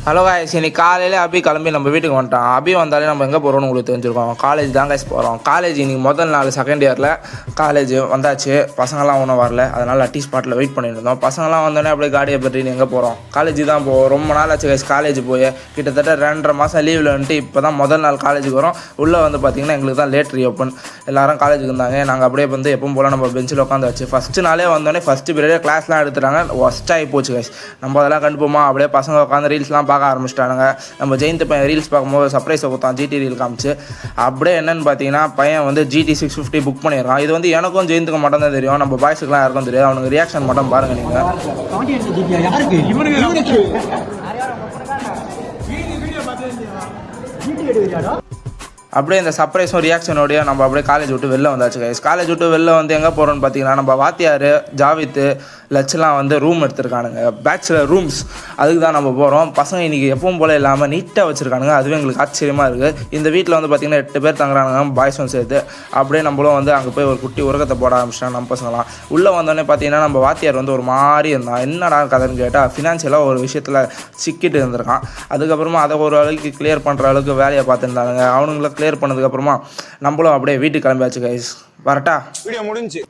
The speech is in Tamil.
ஹலோ காய்ஸ், இன்னைக்கு காலையில் அபி கிளம்பி நம்ம வீட்டுக்கு வந்துட்டான். அபி வந்தாலே நம்ம எங்கே போகிறோம்னு உங்களுக்கு தெரிஞ்சிருக்கோம். காலேஜ் தான் கைஸ் போகிறோம். காலேஜ் இன்னைக்கு முதல் நாள் செகண்ட் இயரில் காலேஜ் வந்தாச்சு. பசங்களாம் ஒன்றும் வரல, அதனால் டீ ஸ்பாட்டில் வெயிட் பண்ணிட்டு இருந்தோம். பசங்களாம் வந்தோடனே அப்படியே காடியை பற்றிட்டு எங்கே போகிறோம், காலேஜ் தான் போவோம். ரொம்ப நாள் ஆச்சு கைஸ் காலேஜ் போய், கிட்டத்தட்ட 2.5 மாதம் லீவில் வந்துட்டு இப்போ தான் முதல் நாள் காலேஜுக்கு வரோம். உள்ளே வந்து பார்த்திங்கன்னா எங்களுக்கு தான் லேட் ரீஓப்பன். எல்லோரும் காலேஜுக்கு இருந்தாங்க. நாங்கள் அப்படியே வந்து எப்பவும் போல் நம்ம பெஞ்சில் உட்காந்தாச்சு. ஃபஸ்ட்டு நாளே வந்தோடனே ஃபஸ்ட்டு பீரியடே கிளாஸ்லாம் எடுத்துட்டாங்க. ஒஸ்ட்டாகி போச்சு கைஸ். நம்ம அதெல்லாம் கண்டுப்போமா, அப்படியே பசங்க உட்காந்து ரீல்ஸ்லாம் பார்க்க ஆரம்பிச்சிட்டானுங்க. நம்ம ஜெயந்த் பையன் ரீல்ஸ் பார்க்கும்போது சர்ப்ரைஸை கொடுத்தான், ஜிடி ரீல் காமிச்சு. அப்படியே என்னென்னு பார்த்தீங்கன்னா பையன் வந்து GT 650 புக் பண்ணியிருக்கான். இது வந்து எனக்கும் ஜெயந்துக்கும் மட்டும் தான் தெரியும், நம்ம பாய்ஸுக்குலாம் யாருக்கும் தெரியாது. அவனுக்கு ரியாக்ஷன் மட்டும் பாருங்கள் நீங்கள். அப்படியே இந்த சர்ப்ரைஸும் ரியாக்ஷனோடய நம்ம அப்படியே காலேஜ் விட்டு வெளில வந்தாச்சு கைஸ். காலேஜ் விட்டு வெளில வந்து எங்கே போகிறோன்னு பார்த்தீங்கன்னா, நம்ம வாத்தியார் ஜாவித்து லட்செலாம் வந்து ரூம் எடுத்துருக்கானுங்க, பேச்சுலர் ரூம்ஸ். அதுக்கு தான் நம்ம போகிறோம். பசங்க இன்றைக்கி எப்பவும் போல் இல்லாமல் நீட்டாக வச்சுருக்கானுங்க. அதுவே எங்களுக்கு ஆச்சரியமாக இருக்குது. இந்த வீட்டில் வந்து பார்த்திங்கன்னா 8 பேர் தங்குறானுங்க, பாய்ஸும் சேர்த்து. அப்படியே நம்மளும் வந்து அங்கே போய் ஒரு குட்டி உரகத்தை போட ஆரம்பிச்சிட்டாங்க நம்ம பசங்களாம். உள்ளே வந்தோடனே பார்த்தீங்கன்னா நம்ம வாத்தியார் வந்து ஒரு மாதிரி இருந்தான். என்னடா கதைன்னு கேட்டால், ஃபினான்ஷியலாக ஒரு விஷயத்தில் சிக்கிட்டு இருந்திருக்கான். அதுக்கப்புறமா அதை ஒரு அளவுக்கு கிளியர் பண்ணுற அளவுக்கு வேலையை பார்த்துருந்தாங்க. அவனுங்களை கிளியர் பண்ணதுக்கப்புறமா நம்மளும் அப்படியே வீட்டுக்கு கிளம்பியாச்சு கைஸ். வரட்டா, வீடியோ முடிஞ்சு.